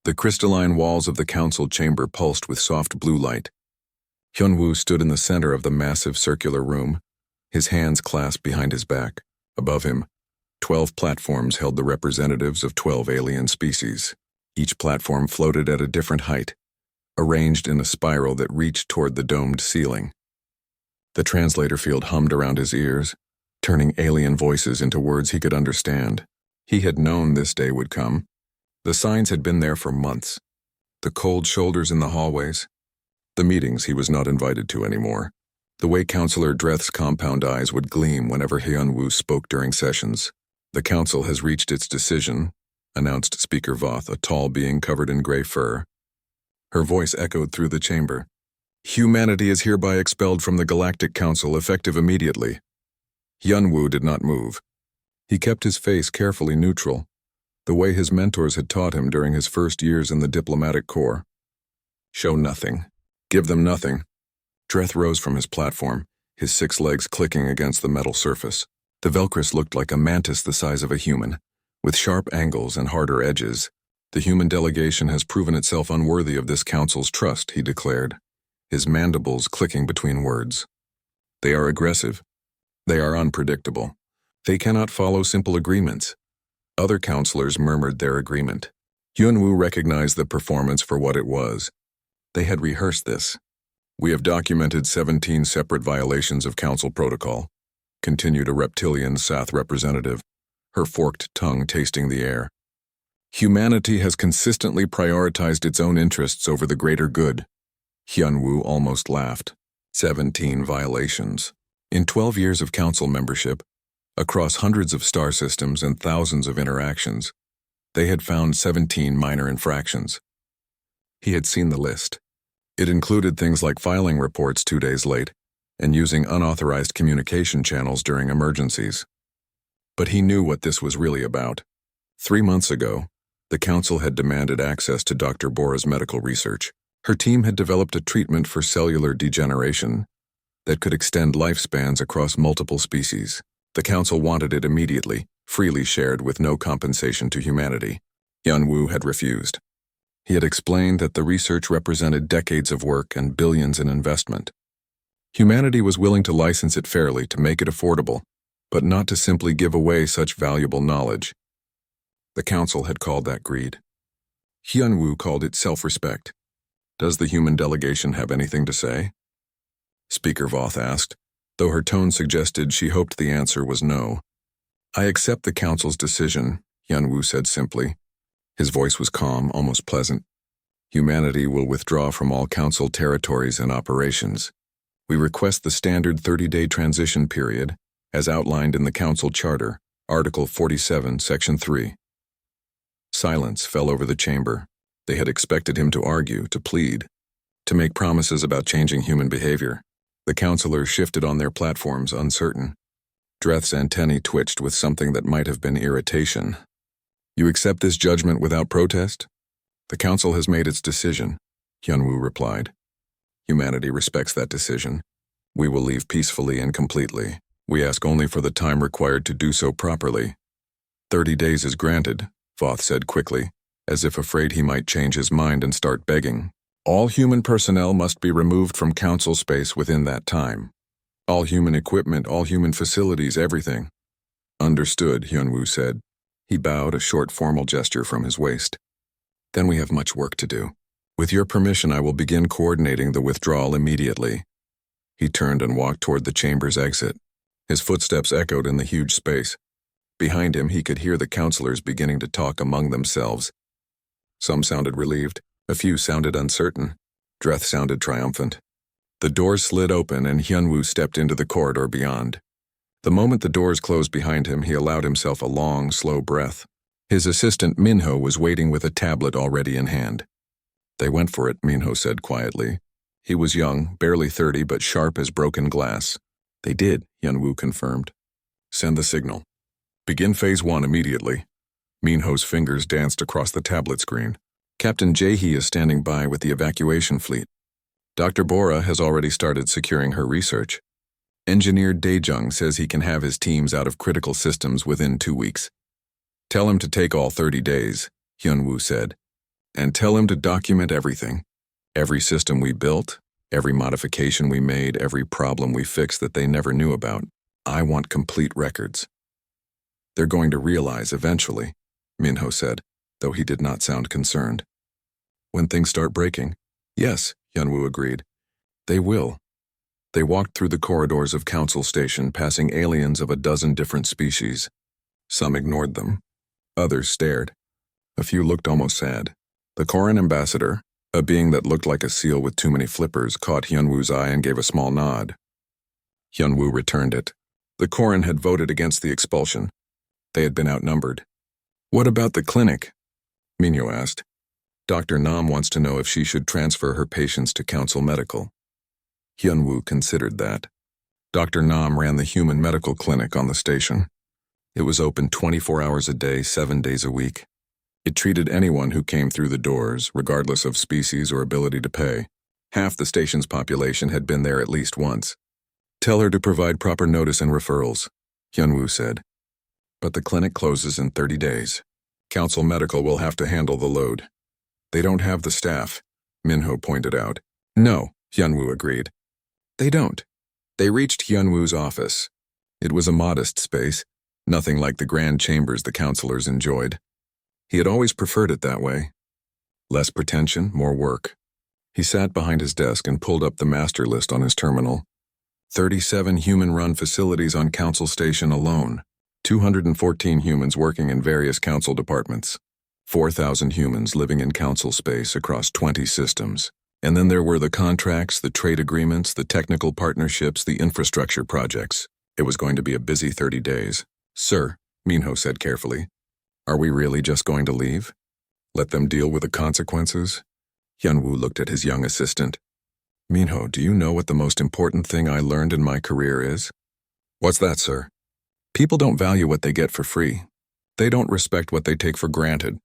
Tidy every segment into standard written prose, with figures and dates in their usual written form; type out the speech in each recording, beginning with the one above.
The crystalline walls of the council chamber pulsed with soft blue light. Hyunwoo stood in the center of the massive circular room, his hands clasped behind his back. Above him, 12 platforms held the representatives of 12 alien species. Each platform floated at a different height, arranged in a spiral that reached toward the domed ceiling. The translator field hummed around his ears, turning alien voices into words he could understand. He had known this day would come. The signs had been there for months. The cold shoulders in the hallways. The meetings he was not invited to anymore. The way Counselor Dreth's compound eyes would gleam whenever Hyunwoo spoke during sessions. The council has reached its decision, announced Speaker Voth, a tall being covered in gray fur. Her voice echoed through the chamber. Humanity is hereby expelled from the Galactic Council, effective immediately. Hyunwoo did not move. He kept his face carefully neutral, the way his mentors had taught him during his first years in the diplomatic corps. Show nothing. Give them nothing. Dreth rose from his platform, his 6 legs clicking against the metal surface. The Velcris looked like a mantis the size of a human, with sharp angles and harder edges. The human delegation has proven itself unworthy of this council's trust, he declared, his mandibles clicking between words. They are aggressive. They are unpredictable. They cannot follow simple agreements. Other counselors murmured their agreement. Hyunwoo recognized the performance for what it was. They had rehearsed this. We have documented 17 separate violations of council protocol, continued a reptilian Sath representative, her forked tongue tasting the air. Humanity has consistently prioritized its own interests over the greater good. Hyunwoo almost laughed. 17 violations. In 12 years of council membership, across hundreds of star systems and thousands of interactions, they had found 17 minor infractions. He had seen the list. It included things like filing reports 2 days late and using unauthorized communication channels during emergencies. But he knew what this was really about. 3 months ago, the council had demanded access to Dr. Bora's medical research. Her team had developed a treatment for cellular degeneration that could extend lifespans across multiple species. The council wanted it immediately, freely shared with no compensation to humanity. Hyunwoo had refused. He had explained that the research represented decades of work and billions in investment. Humanity was willing to license it fairly to make it affordable, but not to simply give away such valuable knowledge. The council had called that greed. Hyunwoo called it self-respect. Does the human delegation have anything to say? Speaker Voth asked, though her tone suggested she hoped the answer was no. I accept the council's decision, Hyunwoo said simply. His voice was calm, almost pleasant. Humanity will withdraw from all council territories and operations. We request the standard 30-day transition period, as outlined in the council charter, Article 47, Section 3. Silence fell over the chamber. They had expected him to argue, to plead, to make promises about changing human behavior. The counselors shifted on their platforms, uncertain. Dreth's antennae twitched with something that might have been irritation. You accept this judgment without protest? The council has made its decision, Hyunwoo replied. Humanity respects that decision. We will leave peacefully and completely. We ask only for the time required to do so properly. 30 days is granted, Voth said quickly, as if afraid he might change his mind and start begging. All human personnel must be removed from council space within that time. All human equipment, all human facilities, everything. Understood, Hyunwoo said. He bowed, a short formal gesture from his waist. Then we have much work to do. With your permission, I will begin coordinating the withdrawal immediately. He turned and walked toward the chamber's exit. His footsteps echoed in the huge space. Behind him, he could hear the counselors beginning to talk among themselves. Some sounded relieved. A few sounded uncertain. Dreth sounded triumphant. The doors slid open and Hyunwoo stepped into the corridor beyond. The moment the doors closed behind him, he allowed himself a long, slow breath. His assistant, Minho, was waiting with a tablet already in hand. They went for it, Minho said quietly. He was young, barely 30, but sharp as broken glass. They did, Hyunwoo confirmed. Send the signal. Begin Phase 1 immediately. Minho's fingers danced across the tablet screen. Captain Jaehee is standing by with the evacuation fleet. Dr. Bora has already started securing her research. Engineer Daejung says he can have his teams out of critical systems within 2 weeks. Tell him to take all 30 days, Hyunwoo said. and tell him to document everything. Every system we built, every modification we made, every problem we fixed that they never knew about. I want complete records. They're going to realize eventually, Minho said, though he did not sound concerned. When things start breaking? Yes, Hyunwoo agreed. They will. They walked through the corridors of Council Station, passing aliens of a dozen different species. Some ignored them. Others stared. A few looked almost sad. The Koran ambassador, a being that looked like a seal with too many flippers, caught Hyunwoo's eye and gave a small nod. Hyunwoo returned it. The Koran had voted against the expulsion. They had been outnumbered. What about the clinic? Minho asked. Dr. Nam wants to know if she should transfer her patients to Council Medical. Hyunwoo considered that. Dr. Nam ran the human medical clinic on the station. It was open 24 hours a day, 7 days a week. It treated anyone who came through the doors, regardless of species or ability to pay. Half the station's population had been there at least once. Tell her to provide proper notice and referrals, Hyunwoo said. But the clinic closes in 30 days. Council Medical will have to handle the load. They don't have the staff, Minho pointed out. No, Hyunwoo agreed. They don't. They reached Hyunwoo's office. It was a modest space, nothing like the grand chambers the counselors enjoyed. He had always preferred it that way. Less pretension, more work. He sat behind his desk and pulled up the master list on his terminal. 37 human-run facilities on Council Station alone. 214 humans working in various council departments. 4,000 humans living in council space across 20 systems. And then there were the contracts, the trade agreements, the technical partnerships, the infrastructure projects. It was going to be a busy 30 days. Sir, Minho said carefully, are we really just going to leave? Let them deal with the consequences? Hyunwoo looked at his young assistant. Minho, do you know what the most important thing I learned in my career is? What's that, sir? People don't value what they get for free. They don't respect what they take for granted.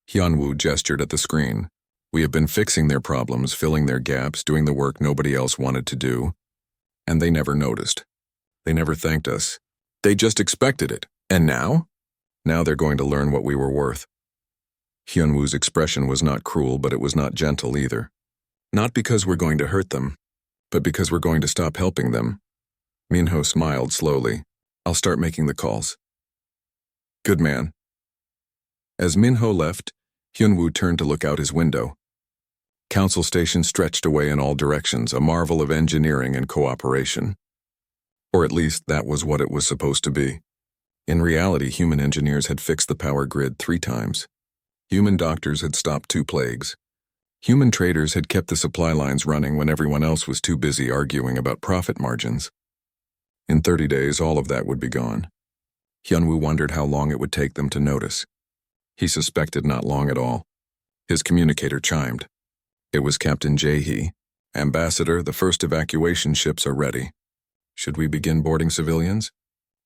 Hyunwoo gestured at the screen. We have been fixing their problems, filling their gaps, doing the work nobody else wanted to do. And they never noticed. They never thanked us. They just expected it. And now? Now they're going to learn what we were worth. Hyunwoo's expression was not cruel, but it was not gentle either. Not because we're going to hurt them, but because we're going to stop helping them. Minho smiled slowly. I'll start making the calls. Good man. As Minho left, Hyunwoo turned to look out his window. Council Station stretched away in all directions, a marvel of engineering and cooperation. Or at least that was what it was supposed to be. In reality, human engineers had fixed the power grid 3 times. Human doctors had stopped 2 plagues. Human traders had kept the supply lines running when everyone else was too busy arguing about profit margins. In 30 days, all of that would be gone. Hyunwoo wondered how long it would take them to notice. He suspected not long at all. His communicator chimed. It was Captain Jae-hee. Ambassador, the first evacuation ships are ready. Should we begin boarding civilians?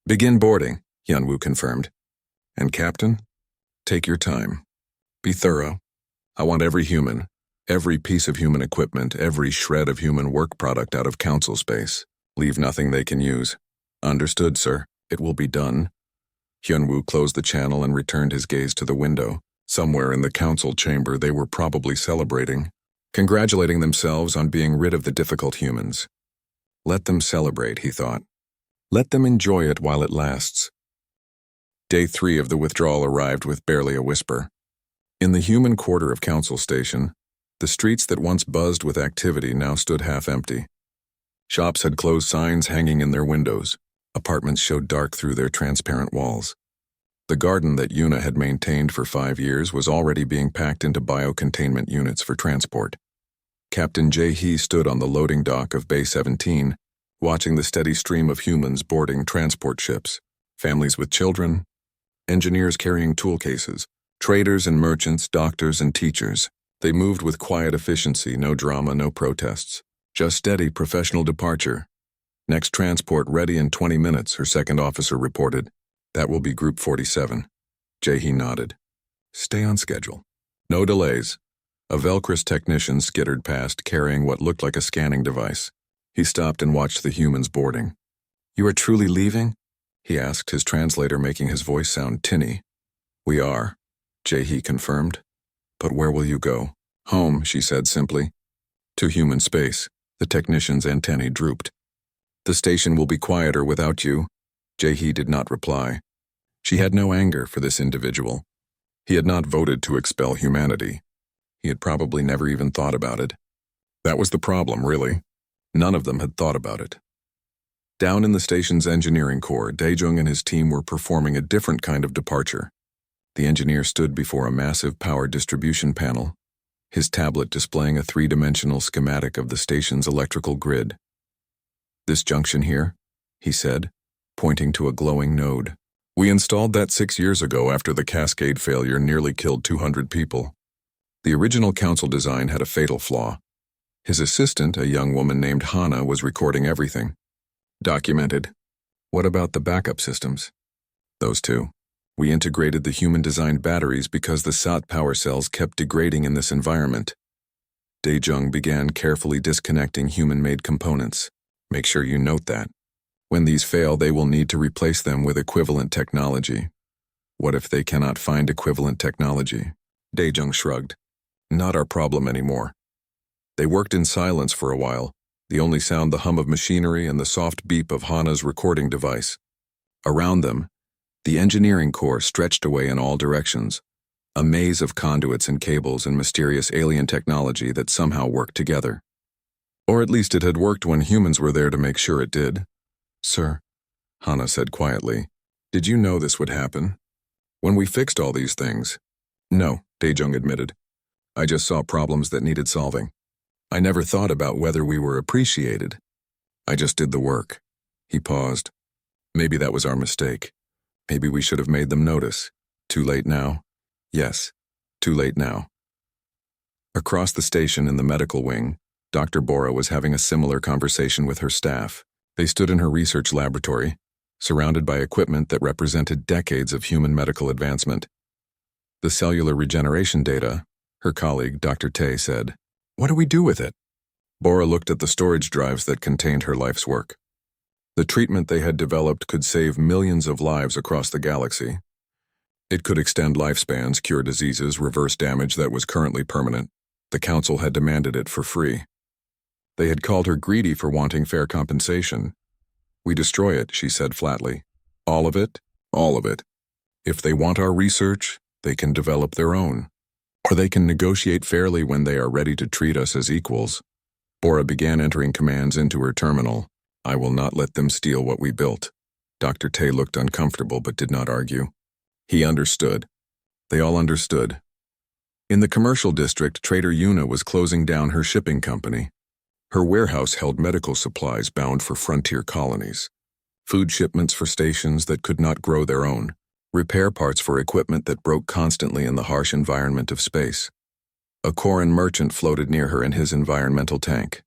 Begin boarding, Hyunwoo confirmed. And Captain, take your time. Be thorough. I want every human, every piece of human equipment, every shred of human work product out of council space. Leave nothing they can use. Understood, sir. It will be done. Hyunwoo closed the channel and returned his gaze to the window. Somewhere in the council chamber they were probably celebrating, congratulating themselves on being rid of the difficult humans. Let them celebrate, he thought. Let them enjoy it while it lasts. Day 3 of the withdrawal arrived with barely a whisper. In the human quarter of Council Station, the streets that once buzzed with activity now stood half empty. Shops had closed signs hanging in their windows. Apartments showed dark through their transparent walls. The garden that Yuna had maintained for 5 years was already being packed into biocontainment units for transport. Captain Jae-hee stood on the loading dock of Bay 17, watching the steady stream of humans boarding transport ships, families with children, engineers carrying tool cases, traders and merchants, doctors and teachers. They moved with quiet efficiency, no drama, no protests. Just steady professional departure. Next transport ready in 20 minutes, her second officer reported. That will be Group 47. Jae-hee nodded. Stay on schedule. No delays. A Velcris technician skittered past, carrying what looked like a scanning device. He stopped and watched the humans boarding. You are truly leaving? He asked, his translator making his voice sound tinny. We are, Jae-hee confirmed. But where will you go? Home, she said simply. To human space. The technician's antennae drooped. The station will be quieter without you. Jae-hee did not reply. She had no anger for this individual. He had not voted to expel humanity. He had probably never even thought about it. That was the problem, really. None of them had thought about it. Down in the station's engineering core, Dae-jung and his team were performing a different kind of departure. The engineer stood before a massive power distribution panel, his tablet displaying a three-dimensional schematic of the station's electrical grid. This junction here, he said, pointing to a glowing node. We installed that 6 years ago after the cascade failure nearly killed 200 people. The original council design had a fatal flaw. His assistant, a young woman named Hana, was recording everything. Documented. What about the backup systems? Those two. We integrated the human-designed batteries because the SAT power cells kept degrading in this environment. Dae-jung began carefully disconnecting human-made components. Make sure you note that. When these fail, they will need to replace them with equivalent technology. What if they cannot find equivalent technology? Dae-jung shrugged. Not our problem anymore. They worked in silence for a while, the only sound the hum of machinery and the soft beep of Hana's recording device. Around them, the engineering core stretched away in all directions, a maze of conduits and cables and mysterious alien technology that somehow worked together. Or at least it had worked when humans were there to make sure it did. Sir, Hana said quietly, did you know this would happen? When we fixed all these things? No, Dae-jung admitted. I just saw problems that needed solving. I never thought about whether we were appreciated. I just did the work. He paused. Maybe that was our mistake. Maybe we should have made them notice. Too late now? Yes, too late now. Across the station in the medical wing, Dr. Bora was having a similar conversation with her staff. They stood in her research laboratory, surrounded by equipment that represented decades of human medical advancement. The cellular regeneration data, her colleague, Dr. Tae, said, "What do we do with it?" Bora looked at the storage drives that contained her life's work. The treatment they had developed could save millions of lives across the galaxy. It could extend lifespans, cure diseases, reverse damage that was currently permanent. The council had demanded it for free. They had called her greedy for wanting fair compensation. We destroy it, she said flatly. All of it? All of it. If they want our research, they can develop their own. Or they can negotiate fairly when they are ready to treat us as equals. Bora began entering commands into her terminal. I will not let them steal what we built. Dr. Tae looked uncomfortable but did not argue. He understood. They all understood. In the commercial district, Trader Yuna was closing down her shipping company. Her warehouse held medical supplies bound for frontier colonies, food shipments for stations that could not grow their own, repair parts for equipment that broke constantly in the harsh environment of space. A Koran merchant floated near her in his environmental tank.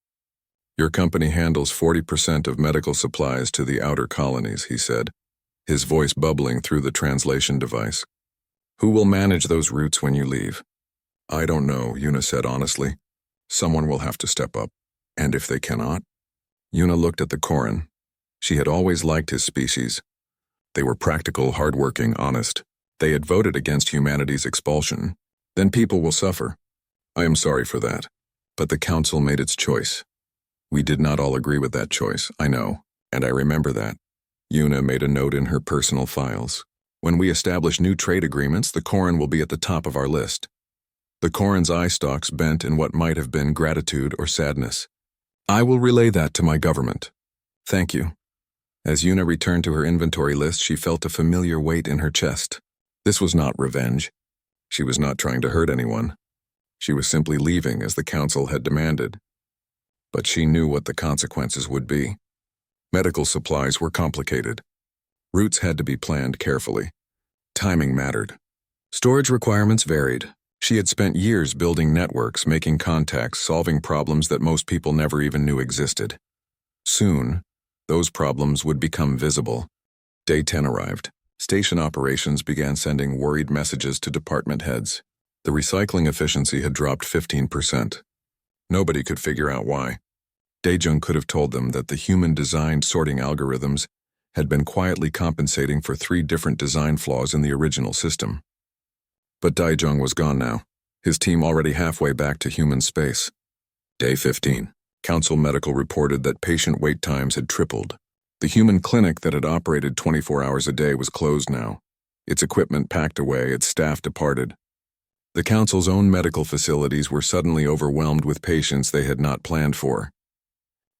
Your company handles 40% of medical supplies to the outer colonies, he said, his voice bubbling through the translation device. Who will manage those routes when you leave? I don't know, Yuna said honestly. Someone will have to step up. And if they cannot? Yuna looked at the Koran. She had always liked his species. They were practical, hardworking, honest. They had voted against humanity's expulsion. Then people will suffer. I am sorry for that. But the council made its choice. We did not all agree with that choice, I know, and I remember that. Yuna made a note in her personal files. When we establish new trade agreements, the Koran will be at the top of our list. The Koran's eye stalks bent in what might have been gratitude or sadness. I will relay that to my government. Thank you. As Yuna returned to her inventory list, she felt a familiar weight in her chest. This was not revenge. She was not trying to hurt anyone. She was simply leaving as the council had demanded. But she knew what the consequences would be. Medical supplies were complicated. Routes had to be planned carefully. Timing mattered. Storage requirements varied. She had spent years building networks, making contacts, solving problems that most people never even knew existed. Soon, those problems would become visible. Day 10 arrived. Station operations began sending worried messages to department heads. The recycling efficiency had dropped 15%. Nobody could figure out why. Dae-jung could have told them that the human-designed sorting algorithms had been quietly compensating for 3 different design flaws in the original system. But Dae-jung was gone now, his team already halfway back to human space. Day 15. Council Medical reported that patient wait times had tripled. The human clinic that had operated 24 hours a day was closed now. Its equipment packed away, its staff departed. The Council's own medical facilities were suddenly overwhelmed with patients they had not planned for.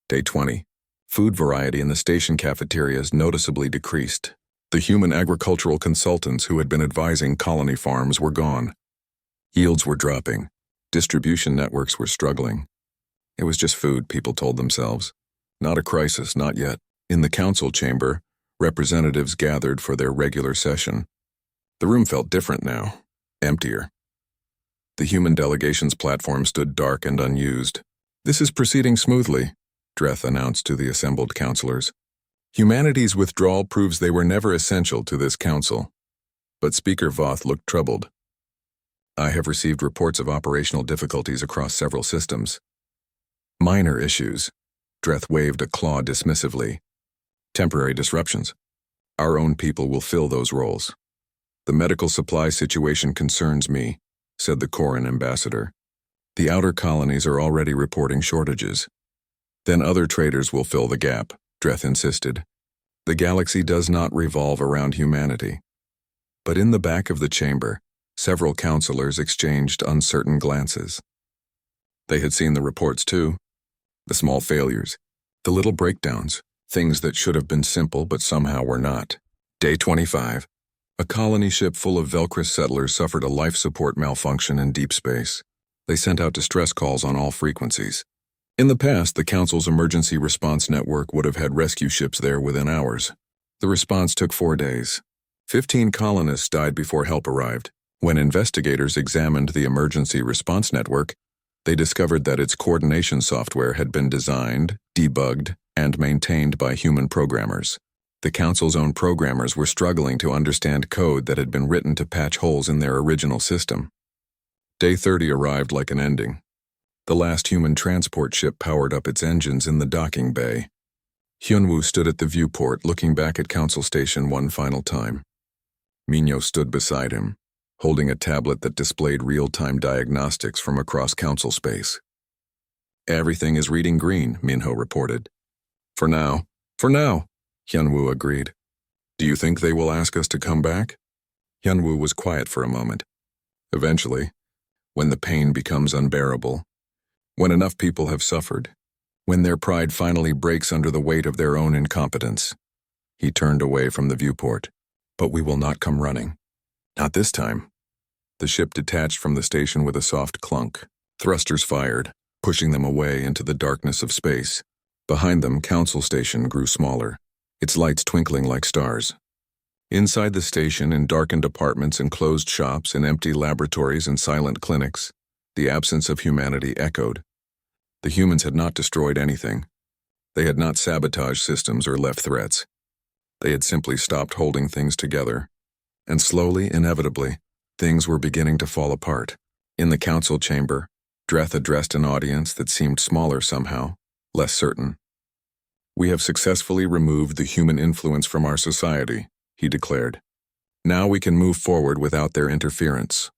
Day 20. Food variety in the station cafeterias noticeably decreased. The human agricultural consultants who had been advising colony farms were gone. Yields were dropping. Distribution networks were struggling. It was just food, people told themselves. Not a crisis, not yet. In the council chamber, representatives gathered for their regular session. The room felt different now, emptier. The human delegation's platform stood dark and unused. "This is proceeding smoothly," Dreth announced to the assembled councilors. "Humanity's withdrawal proves they were never essential to this council." But Speaker Voth looked troubled. "I have received reports of operational difficulties across several systems." "Minor issues," Dreth waved a claw dismissively. "Temporary disruptions. Our own people will fill those roles." "The medical supply situation concerns me," said the Coran ambassador. "The outer colonies are already reporting shortages." "Then other traders will fill the gap," Dreth insisted. "The galaxy does not revolve around humanity." But in the back of the chamber, several counselors exchanged uncertain glances. They had seen the reports too. The small failures, the little breakdowns, things that should have been simple but somehow were not. Day 25. A colony ship full of Velcris settlers suffered a life support malfunction in deep space. They sent out distress calls on all frequencies. In the past, the Council's emergency response network would have had rescue ships there within hours. The response took 4 days. 15 colonists died before help arrived. When investigators examined the emergency response network, they discovered that its coordination software had been designed, debugged, and maintained by human programmers. The Council's own programmers were struggling to understand code that had been written to patch holes in their original system. Day 30 arrived like an ending. The last human transport ship powered up its engines in the docking bay. Hyunwoo stood at the viewport, looking back at Council Station one final time. Minyo stood beside him, holding a tablet that displayed real-time diagnostics from across Council space. "Everything is reading green," Minho reported. For now, Hyunwoo agreed. "Do you think they will ask us to come back?" Hyunwoo was quiet for a moment. "Eventually, when the pain becomes unbearable, when enough people have suffered, when their pride finally breaks under the weight of their own incompetence." He turned away from the viewport. "But we will not come running. Not this time." The ship detached from the station with a soft clunk. Thrusters fired, pushing them away into the darkness of space. Behind them, Council Station grew smaller, its lights twinkling like stars. Inside the station, in darkened apartments and closed shops, in empty laboratories and silent clinics, the absence of humanity echoed. The humans had not destroyed anything. They had not sabotaged systems or left threats. They had simply stopped holding things together. And slowly, inevitably, things were beginning to fall apart. In the council chamber, Dreth addressed an audience that seemed smaller somehow, less certain. "We have successfully removed the human influence from our society," he declared. "Now we can move forward without their interference."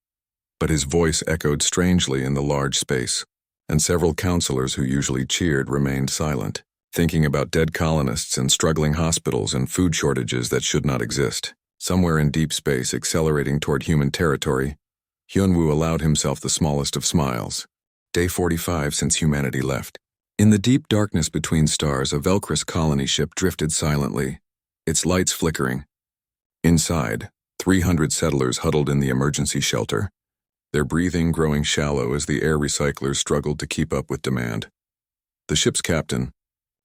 But his voice echoed strangely in the large space, and several counselors who usually cheered remained silent, thinking about dead colonists and struggling hospitals and food shortages that should not exist. Somewhere in deep space, accelerating toward human territory, Hyunwoo allowed himself the smallest of smiles. Day 45 since humanity left. In the deep darkness between stars, a Velcris colony ship drifted silently, its lights flickering. Inside, 300 settlers huddled in the emergency shelter, their breathing growing shallow as the air recyclers struggled to keep up with demand. The ship's captain,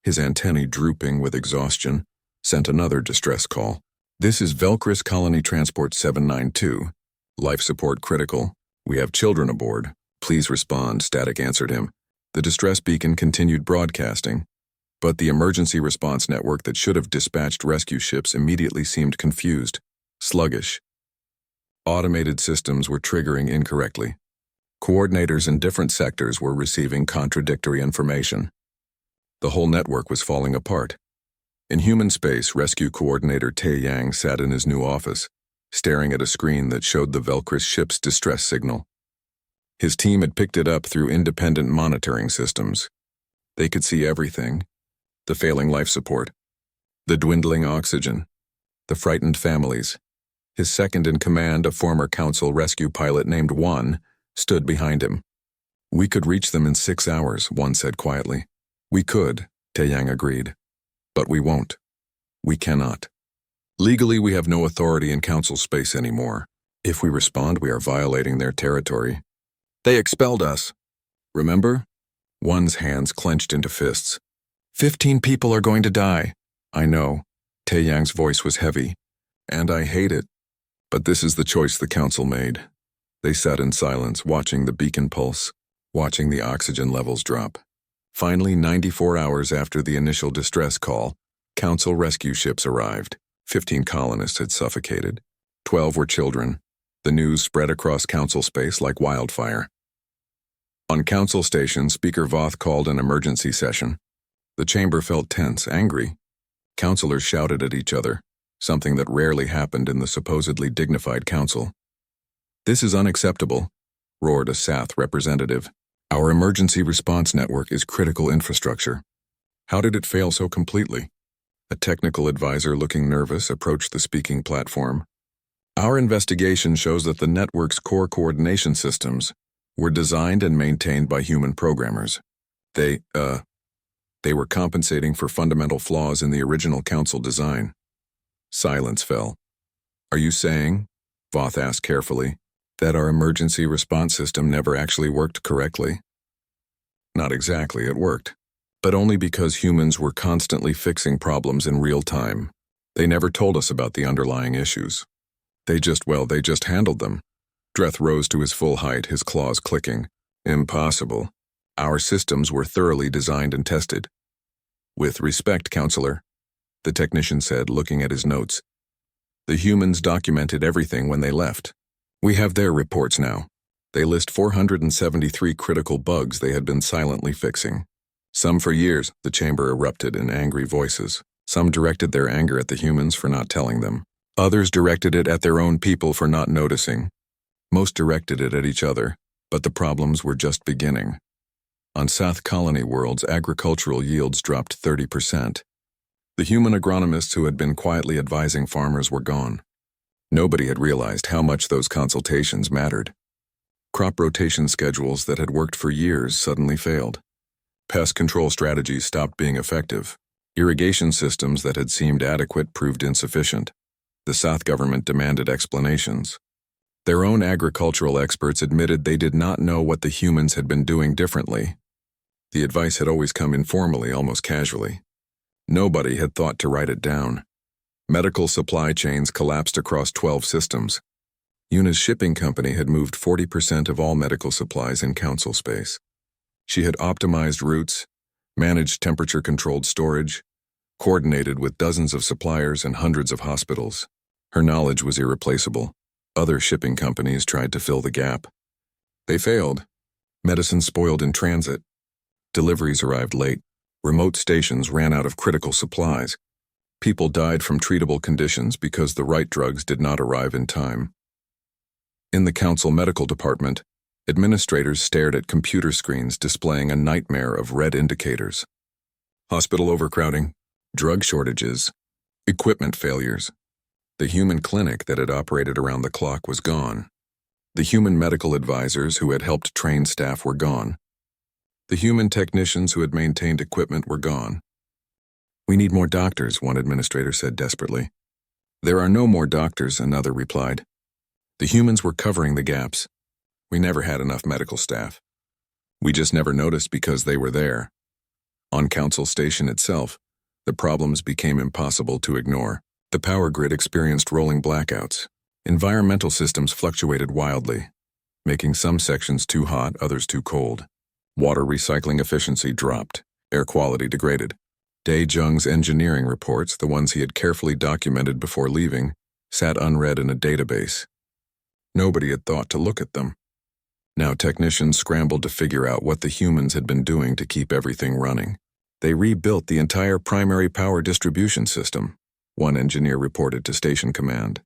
his antennae drooping with exhaustion, sent another distress call. "This is Velcris Colony Transport 792. Life support critical. We have children aboard. Please respond," Static answered him. The distress beacon continued broadcasting, but the emergency response network that should have dispatched rescue ships immediately seemed confused, sluggish. Automated systems were triggering incorrectly. Coordinators in different sectors were receiving contradictory information. The whole network was falling apart. In human space, Rescue Coordinator Tae Yang sat in his new office, staring at a screen that showed the Velcris ship's distress signal. His team had picked it up through independent monitoring systems. They could see everything: the failing life support, the dwindling oxygen, the frightened families. His second-in-command, a former council rescue pilot named Juan, stood behind him. "We could reach them in 6 hours," Juan said quietly. "We could," Taeyang agreed. "But we won't. We cannot. Legally, we have no authority in council space anymore. If we respond, we are violating their territory. They expelled us. Remember?" Juan's hands clenched into fists. 15 people are going to die." "I know." Taeyang's voice was heavy. "And I hate it. But this is the choice the council made." They sat in silence, watching the beacon pulse, watching the oxygen levels drop. Finally, 94 hours after the initial distress call, council rescue ships arrived. 15 colonists had suffocated. 12 were children. The news spread across council space like wildfire. On council station, Speaker Voth called an emergency session. The chamber felt tense, angry. Councilors shouted at each other, something that rarely happened in the supposedly dignified council. "This is unacceptable," roared a Sath representative. "Our emergency response network is critical infrastructure. How did it fail so completely?" A technical advisor, looking nervous, approached the speaking platform. "Our investigation shows that the network's core coordination systems were designed and maintained by human programmers. They were compensating for fundamental flaws in the original council design." Silence fell. "Are you saying," Voth asked carefully, "that our emergency response system never actually worked correctly?" "Not exactly, it worked. But only because humans were constantly fixing problems in real time. They never told us about the underlying issues. They just handled them." Dreth rose to his full height, his claws clicking. "Impossible. Our systems were thoroughly designed and tested." "With respect, Counselor," the technician said, looking at his notes. "The humans documented everything when they left. We have their reports now. They list 473 critical bugs they had been silently fixing. Some for years," the chamber erupted in angry voices. Some directed their anger at the humans for not telling them. Others directed it at their own people for not noticing. Most directed it at each other, but the problems were just beginning. On South Colony worlds, agricultural yields dropped 30%. The human agronomists who had been quietly advising farmers were gone. Nobody had realized how much those consultations mattered. Crop rotation schedules that had worked for years suddenly failed. Pest control strategies stopped being effective. Irrigation systems that had seemed adequate proved insufficient. The South government demanded explanations. Their own agricultural experts admitted they did not know what the humans had been doing differently. The advice had always come informally, almost casually. Nobody had thought to write it down. Medical supply chains collapsed across 12 systems. Yuna's shipping company had moved 40% of all medical supplies in council space. She had optimized routes, managed temperature-controlled storage, coordinated with dozens of suppliers and hundreds of hospitals. Her knowledge was irreplaceable. Other shipping companies tried to fill the gap. They failed. Medicine spoiled in transit. Deliveries arrived late. Remote stations ran out of critical supplies. People died from treatable conditions because the right drugs did not arrive in time. In the council medical department, administrators stared at computer screens displaying a nightmare of red indicators. Hospital overcrowding, drug shortages, equipment failures. The human clinic that had operated around the clock was gone. The human medical advisors who had helped train staff were gone. The human technicians who had maintained equipment were gone. "We need more doctors," one administrator said desperately. "There are no more doctors," another replied. "The humans were covering the gaps. We never had enough medical staff. We just never noticed because they were there." On council station itself, the problems became impossible to ignore. The power grid experienced rolling blackouts. Environmental systems fluctuated wildly, making some sections too hot, others too cold. Water recycling efficiency dropped. Air quality degraded. Dae Jung's engineering reports, the ones he had carefully documented before leaving, sat unread in a database. Nobody had thought to look at them. Now technicians scrambled to figure out what the humans had been doing to keep everything running. They rebuilt the entire primary power distribution system, one engineer reported to Station Command.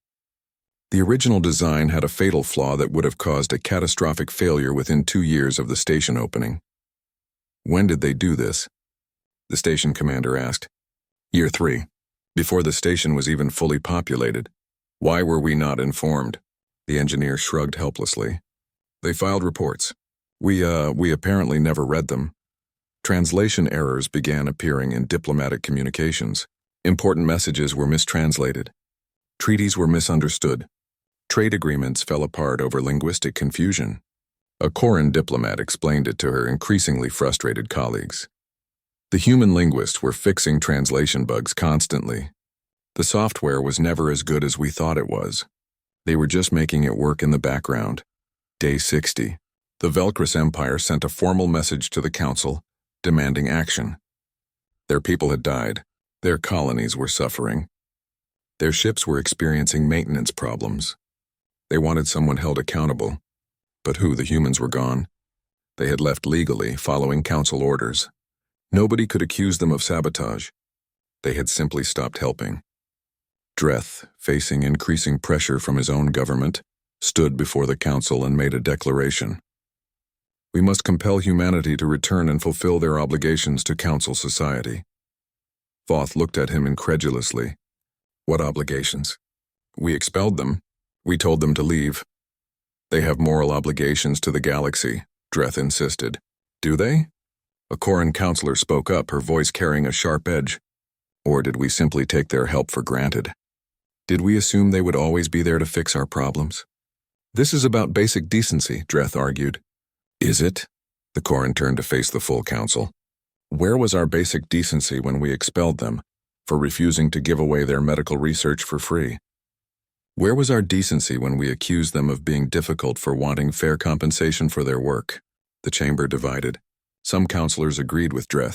The original design had a fatal flaw that would have caused a catastrophic failure within 2 years of the station opening. When did they do this? The station commander asked. Year 3, before the station was even fully populated. Why were we not informed? The engineer shrugged helplessly. They filed reports. We apparently never read them. Translation errors began appearing in diplomatic communications. Important messages were mistranslated. Treaties were misunderstood. Trade agreements fell apart over linguistic confusion. A Koran diplomat explained it to her increasingly frustrated colleagues. The human linguists were fixing translation bugs constantly. The software was never as good as we thought it was. They were just making it work in the background. Day 60. The Velcris Empire sent a formal message to the Council, demanding action. Their people had died. Their colonies were suffering. Their ships were experiencing maintenance problems. They wanted someone held accountable. But who? The humans were gone. They had left legally, following Council orders. Nobody could accuse them of sabotage. They had simply stopped helping. Dreth, facing increasing pressure from his own government, stood before the Council and made a declaration. We must compel humanity to return and fulfill their obligations to Council society. Voth looked at him incredulously. What obligations? We expelled them. We told them to leave. They have moral obligations to the galaxy, Dreth insisted. Do they? A Koran counselor spoke up, her voice carrying a sharp edge. Or did we simply take their help for granted? Did we assume they would always be there to fix our problems? This is about basic decency, Dreth argued. Is it? The Koran turned to face the full council. Where was our basic decency when we expelled them for refusing to give away their medical research for free? Where was our decency when we accused them of being difficult for wanting fair compensation for their work? The chamber divided. Some counselors agreed with Dreth,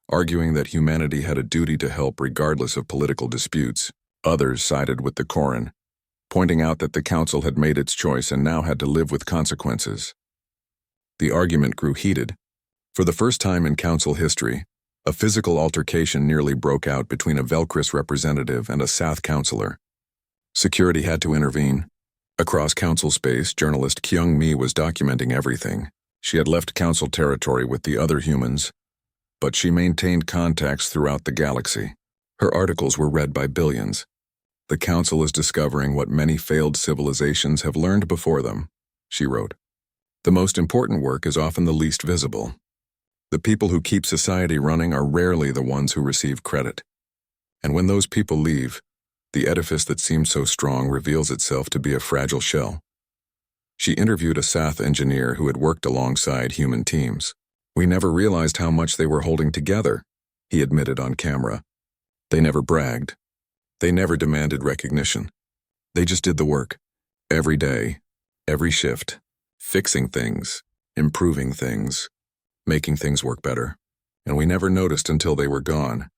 arguing that humanity had a duty to help regardless of political disputes. Others sided with the Koran, pointing out that the council had made its choice and now had to live with consequences. The argument grew heated. For the first time in council history, a physical altercation nearly broke out between a Velcris representative and a South counselor. Security had to intervene. Across council space, journalist Kyung Mi was documenting everything. She had left council territory with the other humans, but she maintained contacts throughout the galaxy. Her articles were read by billions. The council is discovering what many failed civilizations have learned before them, she wrote. The most important work is often the least visible. The people who keep society running are rarely the ones who receive credit. And when those people leave, the edifice that seemed so strong reveals itself to be a fragile shell. She interviewed a Sath engineer who had worked alongside human teams. We never realized how much they were holding together, he admitted on camera. They never bragged. They never demanded recognition. They just did the work. Every day, every shift, fixing things, improving things, making things work better. And we never noticed until they were gone.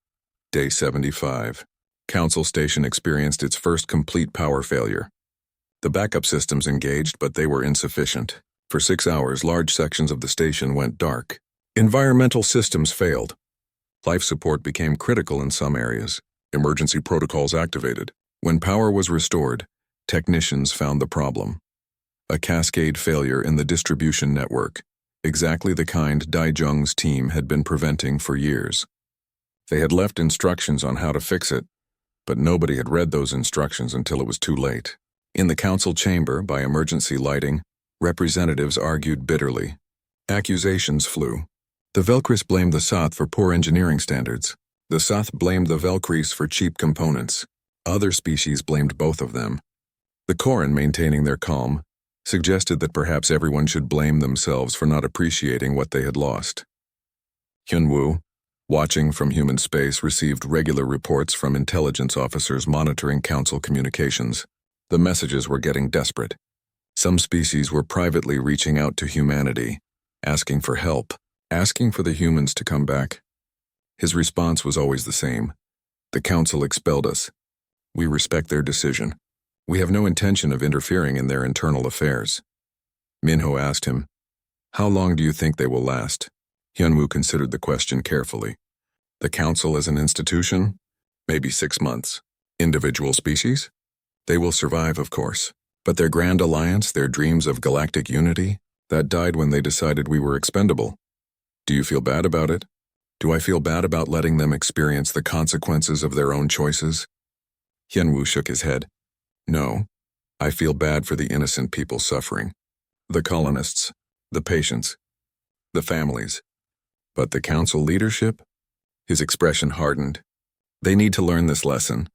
Day 75. Council Station experienced its first complete power failure. The backup systems engaged, but they were insufficient. For 6 hours, large sections of the station went dark. Environmental systems failed. Life support became critical in some areas. Emergency protocols activated. When power was restored, technicians found the problem. A cascade failure in the distribution network, exactly the kind Daijung's team had been preventing for years. They had left instructions on how to fix it, but nobody had read those instructions until it was too late. In the council chamber, by emergency lighting, representatives argued bitterly. Accusations flew. The Velcris blamed the Sath for poor engineering standards. The Sath blamed the Velcris for cheap components. Other species blamed both of them. The Koran, maintaining their calm, suggested that perhaps everyone should blame themselves for not appreciating what they had lost. Hyunwoo, watching from human space, received regular reports from intelligence officers monitoring council communications. The messages were getting desperate. Some species were privately reaching out to humanity, asking for help, asking for the humans to come back. His response was always the same. The council expelled us. We respect their decision. We have no intention of interfering in their internal affairs. Minho asked him, "How long do you think they will last?" Hyunwoo considered the question carefully. The council as an institution? Maybe 6 months. Individual species? They will survive, of course. But their grand alliance, their dreams of galactic unity, that died when they decided we were expendable. Do you feel bad about it? Do I feel bad about letting them experience the consequences of their own choices? Hyunwoo shook his head. No, I feel bad for the innocent people suffering. The colonists, the patients, the families. But the council leadership? His expression hardened. They need to learn this lesson.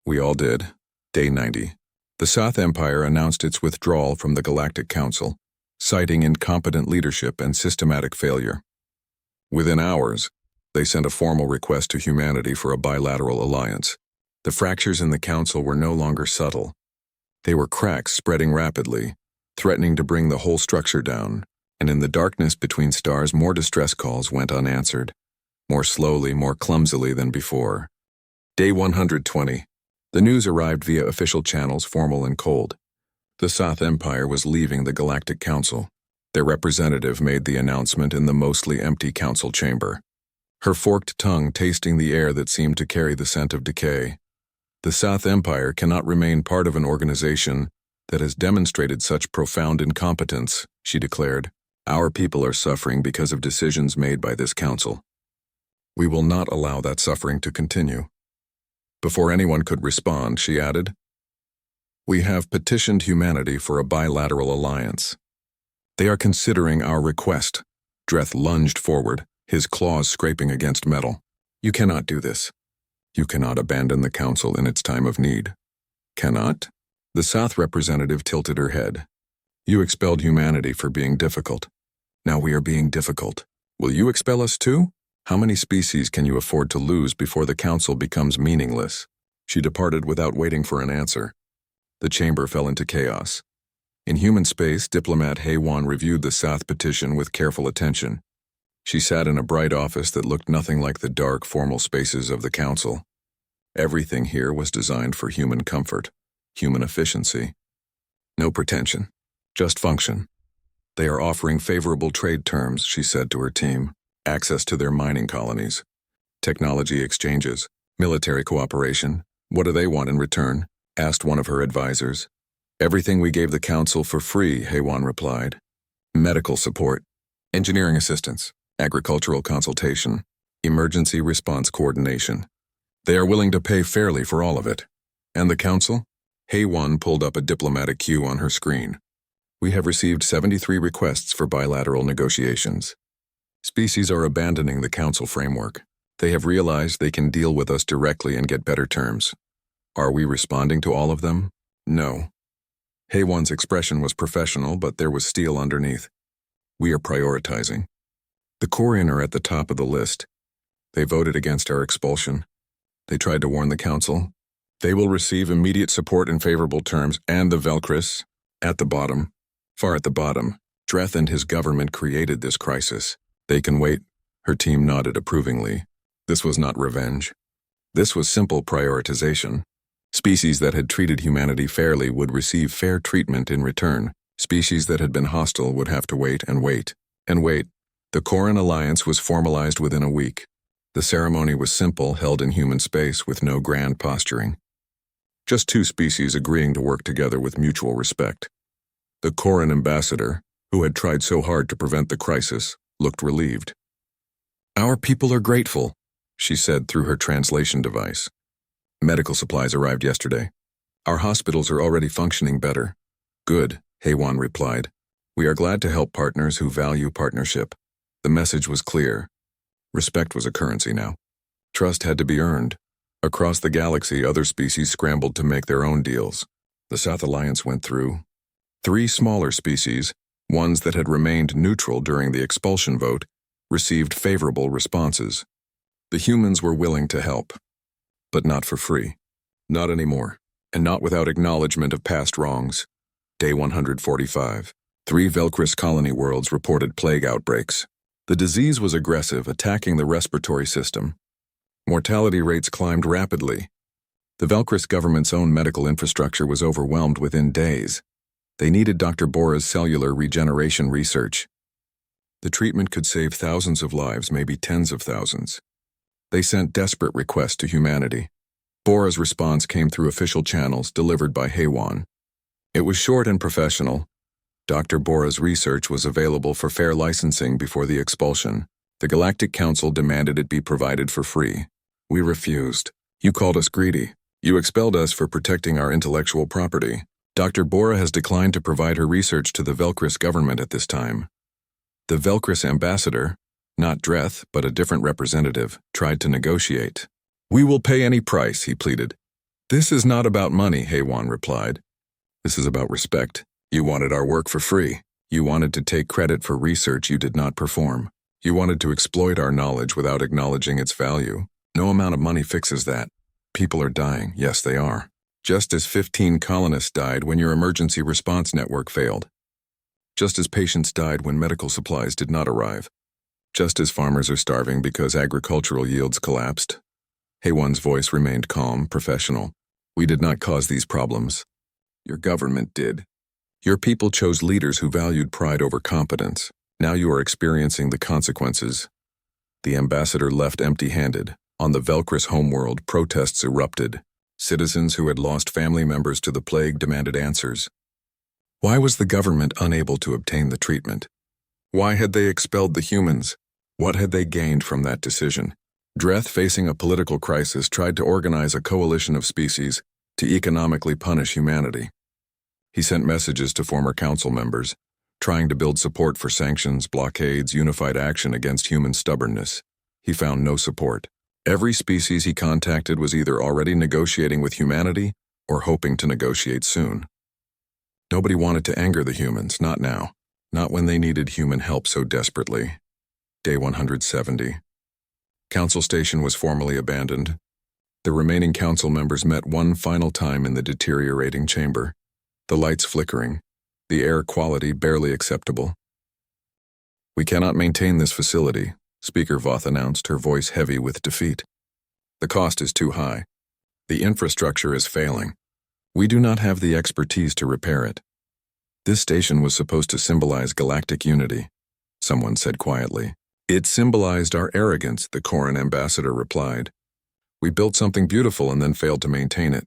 We all did. Day 90. The South Empire announced its withdrawal from the Galactic Council, citing incompetent leadership and systematic failure. Within hours, they sent a formal request to humanity for a bilateral alliance. The fractures in the council were no longer subtle. They were cracks spreading rapidly, threatening to bring the whole structure down, and in the darkness between stars more distress calls went unanswered, more slowly, more clumsily than before. Day 120. The news arrived via official channels, formal and cold. The South Empire was leaving the Galactic Council. Their representative made the announcement in the mostly empty council chamber, her forked tongue tasting the air that seemed to carry the scent of decay. The South Empire cannot remain part of an organization that has demonstrated such profound incompetence, she declared. Our people are suffering because of decisions made by this council. We will not allow that suffering to continue. Before anyone could respond, she added, We have petitioned humanity for a bilateral alliance. They are considering our request. Dreth lunged forward, his claws scraping against metal. You cannot do this. You cannot abandon the council in its time of need. Cannot? The South representative tilted her head. You expelled humanity for being difficult. Now we are being difficult. Will you expel us too? How many species can you afford to lose before the council becomes meaningless? She departed without waiting for an answer. The chamber fell into chaos. In human space, diplomat Haewon reviewed the South petition with careful attention. She sat in a bright office that looked nothing like the dark, formal spaces of the council. Everything here was designed for human comfort, human efficiency. No pretension, just function. They are offering favorable trade terms, she said to her team. Access to their mining colonies, technology exchanges, military cooperation. What do they want in return? Asked one of her advisors. Everything we gave the council for free, Haewon replied. Medical support, engineering assistance, agricultural consultation, emergency response coordination. They are willing to pay fairly for all of it. And the council? Haewon pulled up a diplomatic queue on her screen. We have received 73 requests for bilateral negotiations. Species are abandoning the council framework. They have realized they can deal with us directly and get better terms. Are we responding to all of them? No. Haewon's expression was professional, but there was steel underneath. We are prioritizing. The Korean are at the top of the list. They voted against our expulsion. They tried to warn the council. They will receive immediate support in favorable terms, and the Velcris, at the bottom, far at the bottom. Dreth and his government created this crisis. They can wait. Her team nodded approvingly. This was not revenge. This was simple prioritization. Species that had treated humanity fairly would receive fair treatment in return. Species that had been hostile would have to wait and wait and wait. The Koran alliance was formalized within a week. The ceremony was simple, held in human space with no grand posturing. Just two species agreeing to work together with mutual respect. The Koran ambassador, who had tried so hard to prevent the crisis, looked relieved. Our people are grateful, she said through her translation device. Medical supplies arrived yesterday. Our hospitals are already functioning better. Good, Haewon replied. We are glad to help partners who value partnership. The message was clear. Respect was a currency now. Trust had to be earned. Across the galaxy, other species scrambled to make their own deals. The South Alliance went through. 3 smaller species, ones that had remained neutral during the expulsion vote, received favorable responses. The humans were willing to help, but not for free. Not anymore, and not without acknowledgement of past wrongs. Day 145. 3 Velcris colony worlds reported plague outbreaks. The disease was aggressive, attacking the respiratory system. Mortality rates climbed rapidly. The Velcris government's own medical infrastructure was overwhelmed within days. They needed Dr. Bora's cellular regeneration research. The treatment could save thousands of lives, maybe tens of thousands. They sent desperate requests to humanity. Bora's response came through official channels delivered by Haewon. It was short and professional. Dr. Bora's research was available for fair licensing before the expulsion. The Galactic Council demanded it be provided for free. We refused. You called us greedy. You expelled us for protecting our intellectual property. Dr. Bora has declined to provide her research to the Velcris government at this time. The Velcris ambassador, not Dreth, but a different representative, tried to negotiate. We will pay any price, he pleaded. This is not about money, Haywan replied. This is about respect. You wanted our work for free. You wanted to take credit for research you did not perform. You wanted to exploit our knowledge without acknowledging its value. No amount of money fixes that. People are dying, yes they are. Just as 15 colonists died when your emergency response network failed. Just as patients died when medical supplies did not arrive. Just as farmers are starving because agricultural yields collapsed. Haywan's voice remained calm, professional. We did not cause these problems. Your government did. Your people chose leaders who valued pride over competence. Now you are experiencing the consequences. The ambassador left empty-handed. On the Velcris homeworld, protests erupted. Citizens who had lost family members to the plague demanded answers. Why was the government unable to obtain the treatment? Why had they expelled the humans? What had they gained from that decision? Dreth, facing a political crisis, tried to organize a coalition of species to economically punish humanity. He sent messages to former council members, trying to build support for sanctions, blockades, unified action against human stubbornness. He found no support. Every species he contacted was either already negotiating with humanity or hoping to negotiate soon. Nobody wanted to anger the humans, not now. Not when they needed human help so desperately. Day 170. Council station was formally abandoned. The remaining council members met one final time in the deteriorating chamber. The lights flickering, the air quality barely acceptable. We cannot maintain this facility, Speaker Voth announced, her voice heavy with defeat. The cost is too high. The infrastructure is failing. We do not have the expertise to repair it. This station was supposed to symbolize galactic unity, someone said quietly. It symbolized our arrogance, the Coran ambassador replied. We built something beautiful and then failed to maintain it.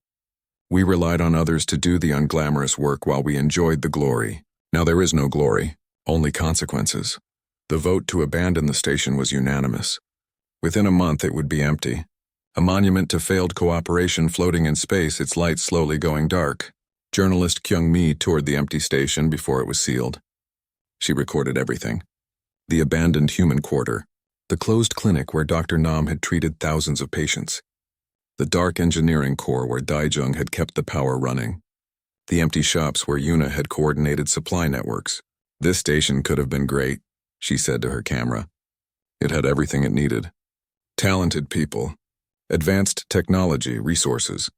We relied on others to do the unglamorous work while we enjoyed the glory. Now there is no glory, only consequences. The vote to abandon the station was unanimous. Within a month it would be empty. A monument to failed cooperation floating in space, its lights slowly going dark. Journalist Kyung Mi toured the empty station before it was sealed. She recorded everything. The abandoned human quarter. The closed clinic where Dr. Nam had treated thousands of patients. The dark engineering core where Daijung had kept the power running. The empty shops where Yuna had coordinated supply networks. This station could have been great, she said to her camera. It had everything it needed. Talented people. Advanced technology, resources.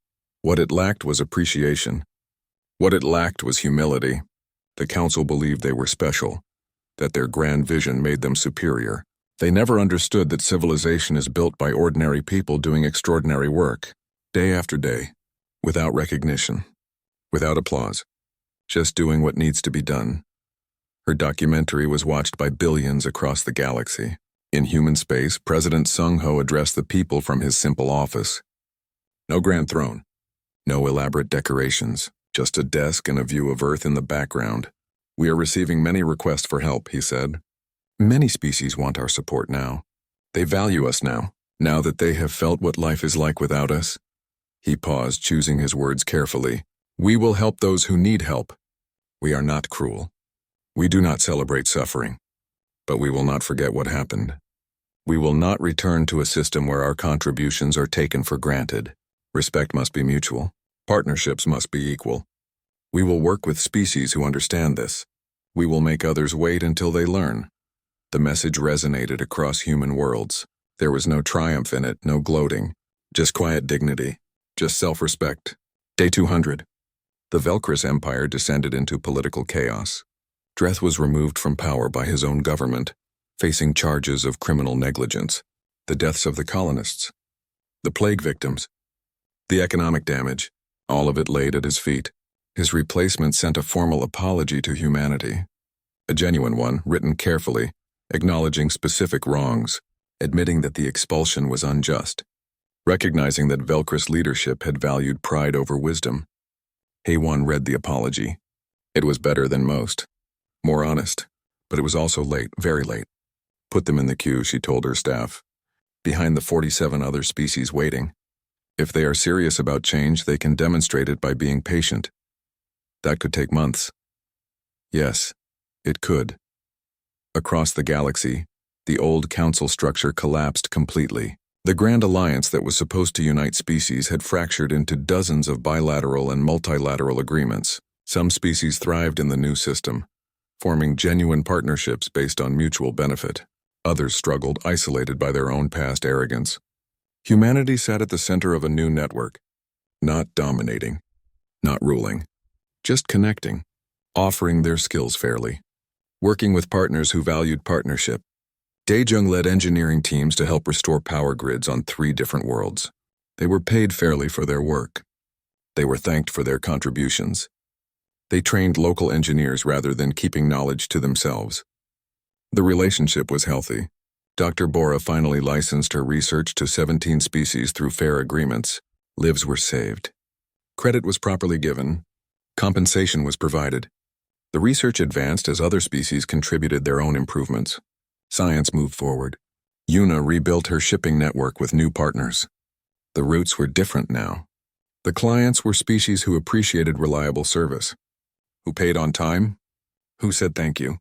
What it lacked was appreciation. What it lacked was humility. The council believed they were special, that their grand vision made them superior. They never understood that civilization is built by ordinary people doing extraordinary work, day after day, without recognition, without applause, just doing what needs to be done. Her documentary was watched by billions across the galaxy. In human space, President Sung-ho addressed the people from his simple office. No grand throne, no elaborate decorations, just a desk and a view of Earth in the background. We are receiving many requests for help, he said. Many species want our support now. They value us now that they have felt what life is like without us. He paused, choosing his words carefully. We will help those who need help. We are not cruel. We do not celebrate suffering. But we will not forget what happened. We will not return to a system where our contributions are taken for granted. Respect must be mutual. Partnerships must be equal. We will work with species who understand this. We will make others wait until they learn. The message resonated across human worlds. There was no triumph in it, no gloating. Just quiet dignity. Just self-respect. Day 200. The Velcris Empire descended into political chaos. Dreth was removed from power by his own government, facing charges of criminal negligence. The deaths of the colonists. The plague victims. The economic damage. All of it laid at his feet. His replacement sent a formal apology to humanity. A genuine one, written carefully, acknowledging specific wrongs, admitting that the expulsion was unjust, recognizing that Velcris leadership had valued pride over wisdom. Haywan read the apology, It was better than most. More honest. But it was also late, very late. Put them in the queue, she told her staff. Behind the 47 other species waiting. If they are serious about change, they can demonstrate it by being patient. That could take months. Yes, it could. Across the galaxy, the old council structure collapsed completely. The Grand Alliance that was supposed to unite species had fractured into dozens of bilateral and multilateral agreements. Some species thrived in the new system, forming genuine partnerships based on mutual benefit. Others struggled, isolated by their own past arrogance. Humanity sat at the center of a new network, not dominating, not ruling, just connecting, offering their skills fairly, working with partners who valued partnership. Daejung led engineering teams to help restore power grids on 3 different worlds. They were paid fairly for their work. They were thanked for their contributions. They trained local engineers rather than keeping knowledge to themselves. The relationship was healthy. Dr. Bora finally licensed her research to 17 species through fair agreements. Lives were saved. Credit was properly given. Compensation was provided. The research advanced as other species contributed their own improvements. Science moved forward. Yuna rebuilt her shipping network with new partners. The routes were different now. The clients were species who appreciated reliable service. Who paid on time? Who said thank you?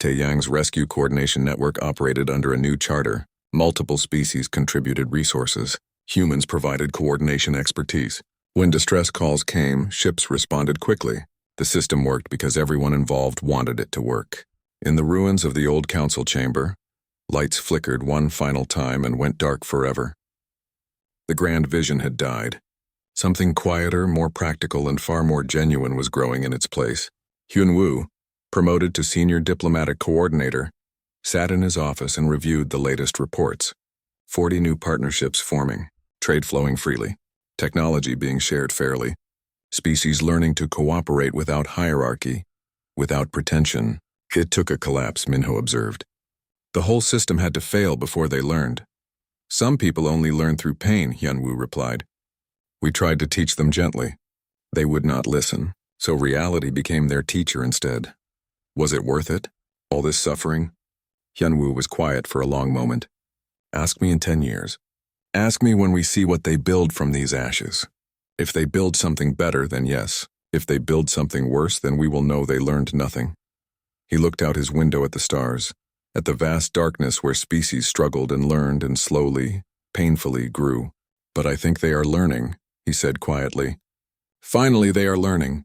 Taeyang's rescue coordination network operated under a new charter. Multiple species contributed resources. Humans provided coordination expertise. When distress calls came, ships responded quickly. The system worked because everyone involved wanted it to work. In the ruins of the old council chamber, lights flickered one final time and went dark forever. The grand vision had died. Something quieter, more practical, and far more genuine was growing in its place. Hyun-woo, promoted to senior diplomatic coordinator, sat in his office and reviewed the latest reports. 40 new partnerships forming, trade flowing freely, technology being shared fairly, species learning to cooperate without hierarchy, without pretension. It took a collapse, Minho observed. The whole system had to fail before they learned. Some people only learn through pain, Hyun-woo replied. We tried to teach them gently. They would not listen, so reality became their teacher instead. Was it worth it? All this suffering? Hyun-woo was quiet for a long moment. Ask me in 10 years. Ask me when we see what they build from these ashes. If they build something better, then yes. If they build something worse, then we will know they learned nothing. He looked out his window at the stars, at the vast darkness where species struggled and learned and slowly, painfully grew. But I think they are learning, he said quietly. Finally, they are learning.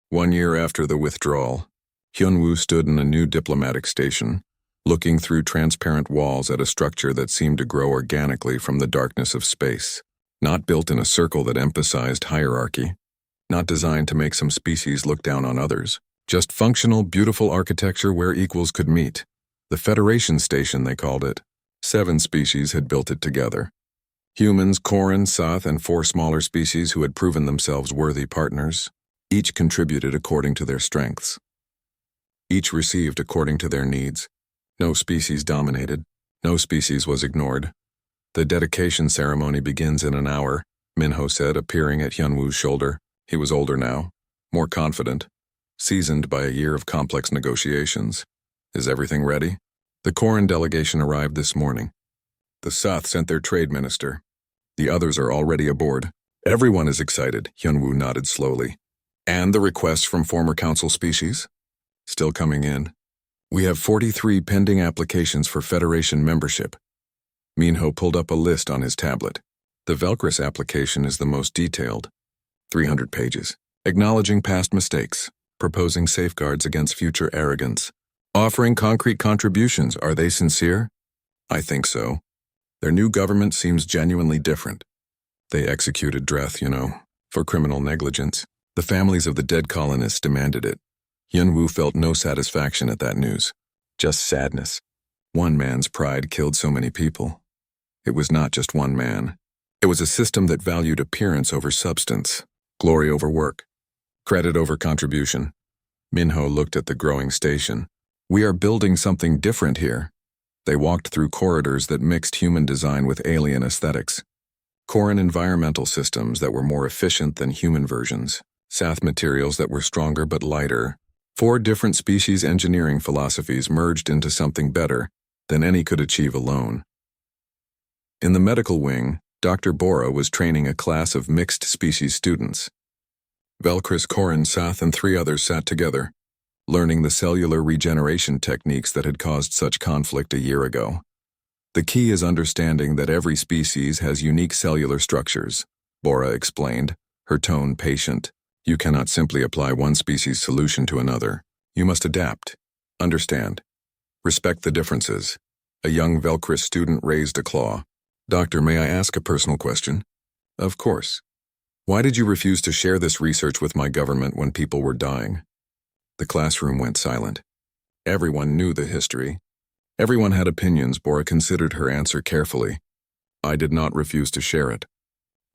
1 year after the withdrawal, Hyun-woo stood in a new diplomatic station, looking through transparent walls at a structure that seemed to grow organically from the darkness of space, not built in a circle that emphasized hierarchy, not designed to make some species look down on others, just functional, beautiful architecture where equals could meet. The Federation Station, they called it. 7 species had built it together. Humans, Korin, Sath, and 4 smaller species who had proven themselves worthy partners. Each contributed according to their strengths. Each received according to their needs. No species dominated. No species was ignored. The dedication ceremony begins in an hour, Minho said, appearing at Hyun-woo's shoulder. He was older now, more confident, seasoned by a year of complex negotiations. Is everything ready? The Korin delegation arrived this morning. The Sath sent their trade minister. The others are already aboard. Everyone is excited, Hyun-woo nodded slowly. And the requests from former council species? Still coming in. We have 43 pending applications for Federation membership. Minho pulled up a list on his tablet. The Velcris application is the most detailed. 300 pages. Acknowledging past mistakes. Proposing safeguards against future arrogance. Offering concrete contributions. Are they sincere? I think so. Their new government seems genuinely different. They executed Dreth, for criminal negligence. The families of the dead colonists demanded it. Hyun-woo felt no satisfaction at that news. Just sadness. One man's pride killed so many people. It was not just one man. It was a system that valued appearance over substance, glory over work, credit over contribution. Minho looked at the growing station. We are building something different here. They walked through corridors that mixed human design with alien aesthetics. Korin environmental systems that were more efficient than human versions. Sath materials that were stronger but lighter. 4 different species engineering philosophies merged into something better than any could achieve alone. In the medical wing, Dr. Bora was training a class of mixed species students. Velkris, Korin, Sath, and 3 others sat together, learning the cellular regeneration techniques that had caused such conflict a year ago. The key is understanding that every species has unique cellular structures, Bora explained, her tone patient. You cannot simply apply one species' solution to another. You must adapt, understand, respect the differences. A young Velkris student raised a claw. Doctor, may I ask a personal question? Of course. Why did you refuse to share this research with my government when people were dying? The classroom went silent. Everyone knew the history. Everyone had opinions. Bora considered her answer carefully. I did not refuse to share it.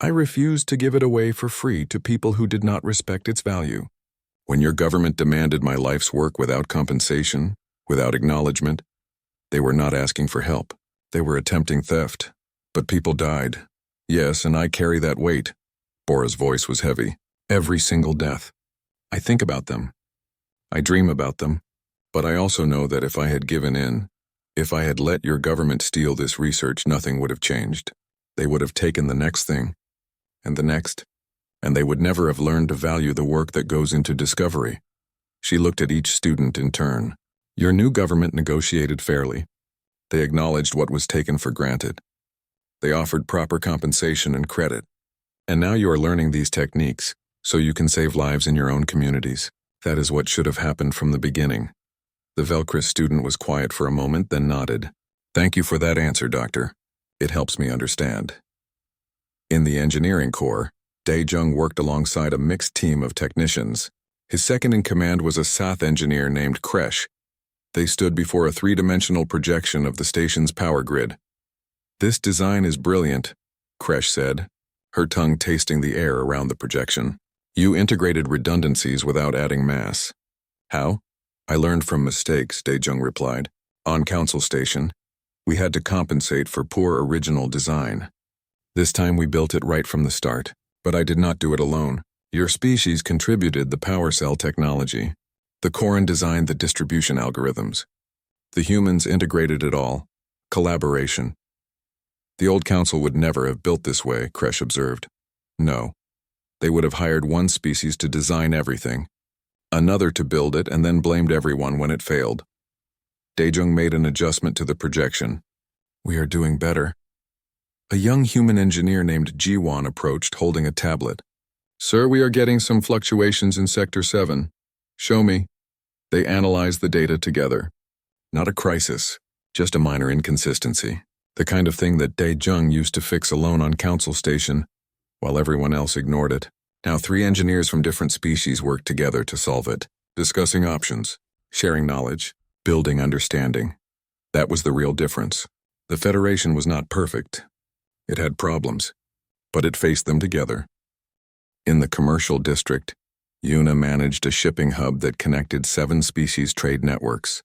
I refused to give it away for free to people who did not respect its value. When your government demanded my life's work without compensation, without acknowledgement, they were not asking for help. They were attempting theft. But people died. Yes, and I carry that weight. Bora's voice was heavy. Every single death. I think about them. I dream about them. But I also know that if I had given in, if I had let your government steal this research, nothing would have changed. They would have taken the next thing, and the next, and they would never have learned to value the work that goes into discovery. She looked at each student in turn. Your new government negotiated fairly. They acknowledged what was taken for granted. They offered proper compensation and credit. And now you are learning these techniques, so you can save lives in your own communities. That is what should have happened from the beginning. The Velkris student was quiet for a moment, then nodded. Thank you for that answer, Doctor. It helps me understand. In the engineering corps, Dae-jung worked alongside a mixed team of technicians. His second-in-command was a Sath engineer named Kresh. They stood before a 3-dimensional projection of the station's power grid. This design is brilliant, Kresh said, her tongue tasting the air around the projection. You integrated redundancies without adding mass. How? I learned from mistakes, Dae-jung replied. On Council Station, we had to compensate for poor original design. This time we built it right from the start, but I did not do it alone. Your species contributed the power cell technology. The Korin designed the distribution algorithms. The humans integrated it all. Collaboration. The old council would never have built this way, Kresh observed. No. They would have hired one species to design everything, another to build it, and then blamed everyone when it failed. Dae-jung made an adjustment to the projection. We are doing better. A young human engineer named Ji-won approached, holding a tablet. Sir, we are getting some fluctuations in Sector 7. Show me. They analyzed the data together. Not a crisis, just a minor inconsistency. The kind of thing that Dae-jung used to fix alone on Council Station, while everyone else ignored it. Now 3 engineers from different species worked together to solve it, discussing options, sharing knowledge, building understanding. That was the real difference. The Federation was not perfect. It had problems, but it faced them together. In the commercial district, Yuna managed a shipping hub that connected 7 species trade networks.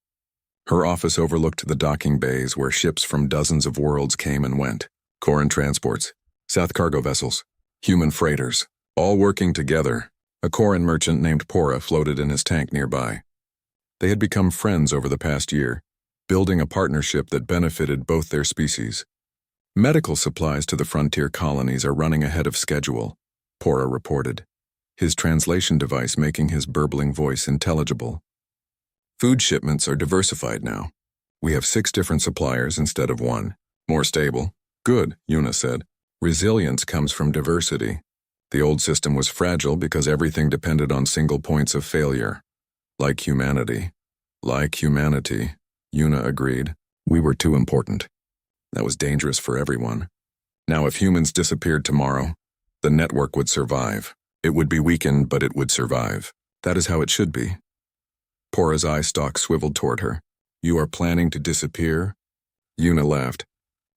Her office overlooked the docking bays where ships from dozens of worlds came and went. Korin transports, South cargo vessels, human freighters, all working together. A Korin merchant named Pora floated in his tank nearby. They had become friends over the past year, building a partnership that benefited both their species. Medical supplies to the frontier colonies are running ahead of schedule, Pora reported, his translation device making his burbling voice intelligible. Food shipments are diversified now. We have 6 different suppliers instead of 1. More stable. Good, Yuna said. Resilience comes from diversity. The old system was fragile because everything depended on single points of failure. Like humanity. Like humanity, Yuna agreed. We were too important. That was dangerous for everyone. Now if humans disappeared tomorrow, the network would survive. It would be weakened, but it would survive. That is how it should be. Pora's eye stalk swiveled toward her. You are planning to disappear? Yuna laughed.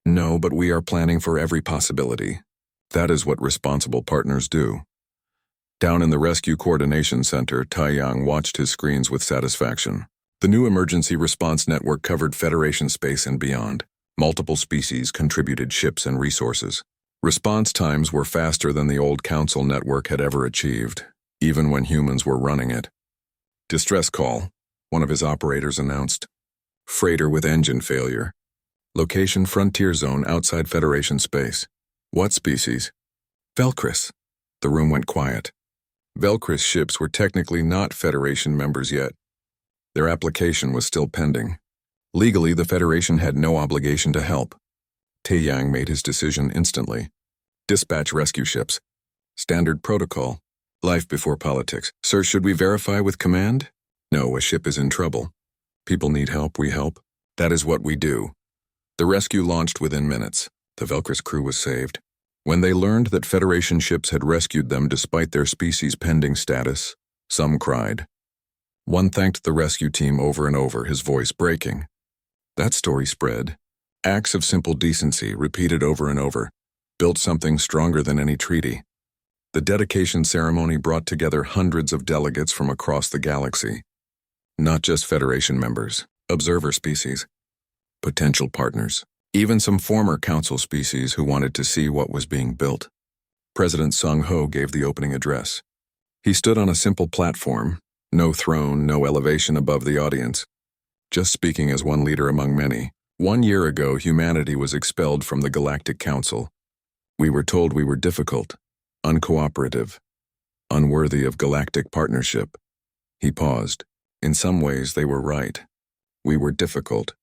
No, but we are planning for every possibility. That is what responsible partners do. Down in the Rescue Coordination Center, Taiyang watched his screens with satisfaction. The new emergency response network covered Federation space and beyond. Multiple species contributed ships and resources. Response times were faster than the old Council network had ever achieved. even when humans were running it. Distress call, one of his operators announced. Freighter with engine failure. Location frontier zone outside Federation space. What species? Velcris. The room went quiet. Velcris ships were technically not Federation members yet. Their application was still pending. Legally, the Federation had no obligation to help. Taeyang made his decision instantly. Dispatch rescue ships. Standard protocol. Life before politics. Sir, should we verify with command? No, a ship is in trouble. People need help, we help. That is what we do. The rescue launched within minutes. The Velcris crew was saved. When they learned that Federation ships had rescued them despite their species' pending status, some cried. One thanked the rescue team over and over, his voice breaking. That story spread. Acts of simple decency, repeated over and over, built something stronger than any treaty. The dedication ceremony brought together hundreds of delegates from across the galaxy. Not just Federation members, observer species, potential partners, even some former Council species who wanted to see what was being built. President Sung Ho gave the opening address. He stood on a simple platform, no throne, no elevation above the audience, just speaking as one leader among many. 1 year ago, humanity was expelled from the Galactic Council. We were told we were difficult, uncooperative, unworthy of galactic partnership. He paused. In some ways, they were right. We were difficult.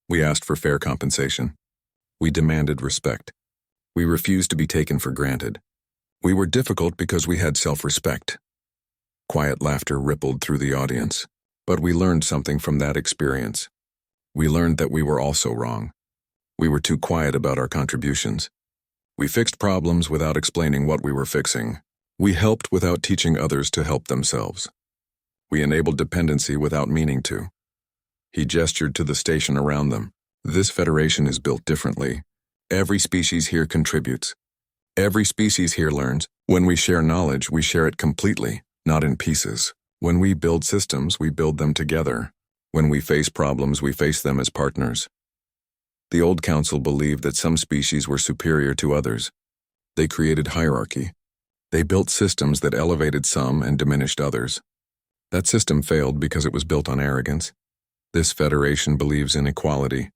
We asked for fair compensation. We demanded respect. We refused to be taken for granted. We were difficult because we had self-respect. Quiet laughter rippled through the audience. But we learned something from that experience. We learned that we were also wrong. We were too quiet about our contributions. We fixed problems without explaining what we were fixing. We helped without teaching others to help themselves. We enabled dependency without meaning to. He gestured to the station around them. This Federation is built differently. Every species here contributes. Every species here learns. When we share knowledge, we share it completely, not in pieces. When we build systems, we build them together. When we face problems, we face them as partners. The old council believed that some species were superior to others. They created hierarchy. They built systems that elevated some and diminished others. That system failed because it was built on arrogance. This Federation believes in equality,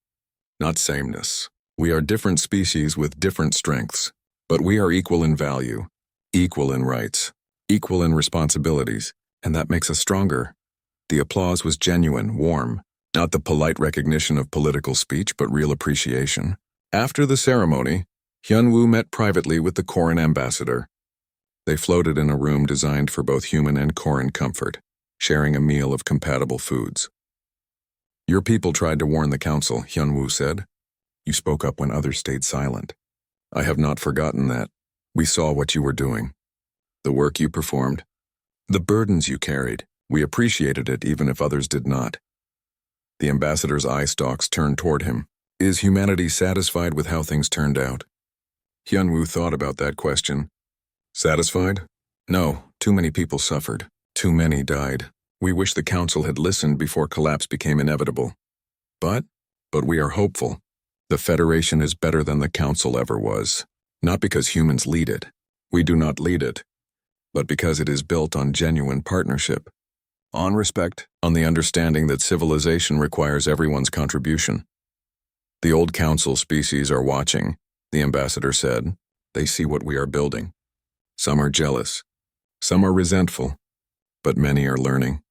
not sameness. We are different species with different strengths, but we are equal in value, equal in rights, equal in responsibilities, and that makes us stronger. The applause was genuine, warm, not the polite recognition of political speech, but real appreciation. After the ceremony, Hyunwoo met privately with the Koran ambassador. They floated in a room designed for both human and Koran comfort, sharing a meal of compatible foods. Your people tried to warn the council, Hyunwoo said. You spoke up when others stayed silent. I have not forgotten that. We saw what you were doing. The work you performed. The burdens you carried. We appreciated it even if others did not. The ambassador's eye stalks turned toward him. Is humanity satisfied with how things turned out? Hyunwoo thought about that question. Satisfied? No, too many people suffered. Too many died. We wish the council had listened before collapse became inevitable. But we are hopeful. The Federation is better than the council ever was. Not because humans lead it. We do not lead it. But because it is built on genuine partnership. On respect, on the understanding that civilization requires everyone's contribution. The old council species are watching, the ambassador said. They see what we are building. Some are jealous. Some are resentful. But many are learning.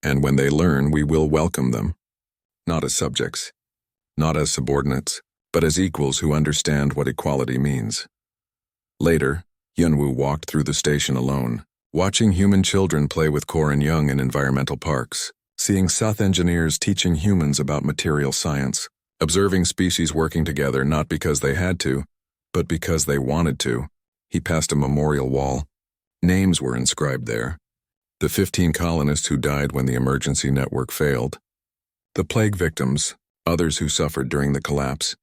And when they learn, we will welcome them. Not as subjects, not as subordinates, but as equals who understand what equality means. Later, Hyunwoo walked through the station alone, watching human children play with Koran young in environmental parks, seeing South engineers teaching humans about material science, observing species working together not because they had to, but because they wanted to. He passed a memorial wall. Names were inscribed there. The 15 colonists who died when the emergency network failed. The plague victims, others who suffered during the collapse.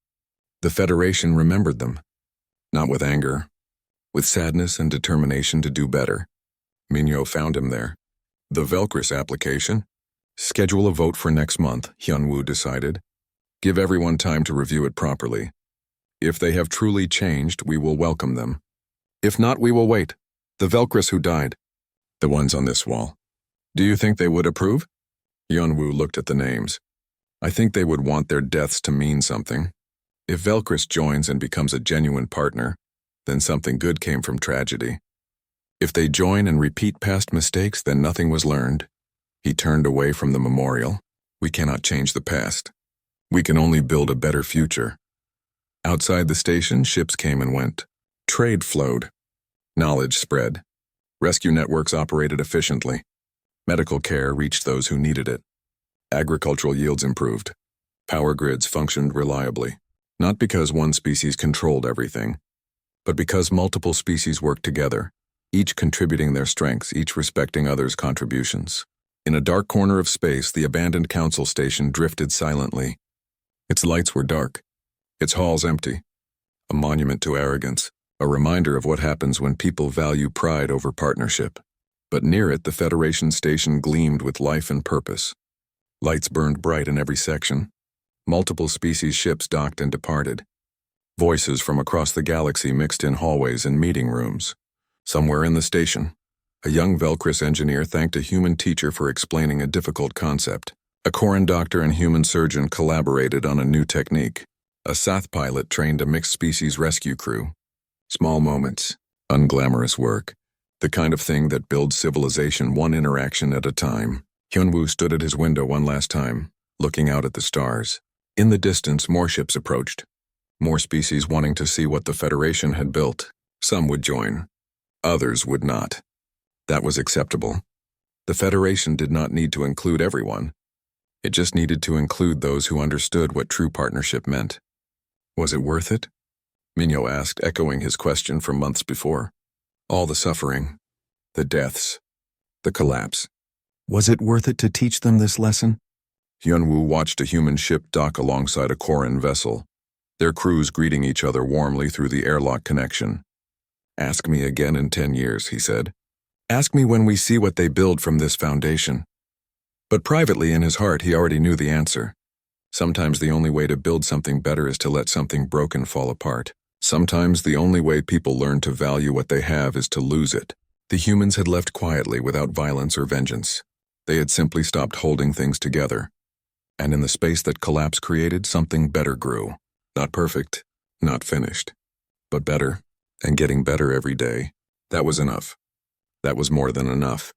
The Federation remembered them, not with anger, with sadness and determination to do better. Minyo found him there. The Velcris application? Schedule a vote for next month, Hyunwoo decided. Give everyone time to review it properly. If they have truly changed, we will welcome them. If not, we will wait. The Velcris who died. The ones on this wall. Do you think they would approve? Hyunwoo looked at the names. I think they would want their deaths to mean something. If Velcris joins and becomes a genuine partner, then something good came from tragedy. If they join and repeat past mistakes, then nothing was learned. He turned away from the memorial. We cannot change the past. We can only build a better future. Outside the station, ships came and went. Trade flowed. Knowledge spread. Rescue networks operated efficiently. Medical care reached those who needed it. Agricultural yields improved. Power grids functioned reliably, not because one species controlled everything, but because multiple species worked together, each contributing their strengths, each respecting others' contributions. In a dark corner of space, the abandoned council station drifted silently. Its lights were dark, its halls empty, a monument to arrogance, a reminder of what happens when people value pride over partnership. But near it, the Federation station gleamed with life and purpose. Lights burned bright in every section. Multiple species ships docked and departed. Voices from across the galaxy mixed in hallways and meeting rooms. Somewhere in the station, a young Velcris engineer thanked a human teacher for explaining a difficult concept. A Koran doctor and human surgeon collaborated on a new technique. A Sath pilot trained a mixed-species rescue crew. Small moments, unglamorous work, the kind of thing that builds civilization one interaction at a time. Hyunwoo stood at his window one last time, looking out at the stars. In the distance, more ships approached. More species wanting to see what the Federation had built. Some would join. Others would not. That was acceptable. The Federation did not need to include everyone. It just needed to include those who understood what true partnership meant. Was it worth it? Minyo asked, echoing his question from months before. All the suffering, the deaths, the collapse. Was it worth it to teach them this lesson? Hyunwoo watched a human ship dock alongside a Koran vessel, their crews greeting each other warmly through the airlock connection. Ask me again in 10 years, he said. Ask me when we see what they build from this foundation. But privately in his heart, he already knew the answer. Sometimes the only way to build something better is to let something broken fall apart. Sometimes the only way people learn to value what they have is to lose it. The humans had left quietly without violence or vengeance. They had simply stopped holding things together. And in the space that collapse created, something better grew. Not perfect, not finished, but better, and getting better every day. That was enough. That was more than enough.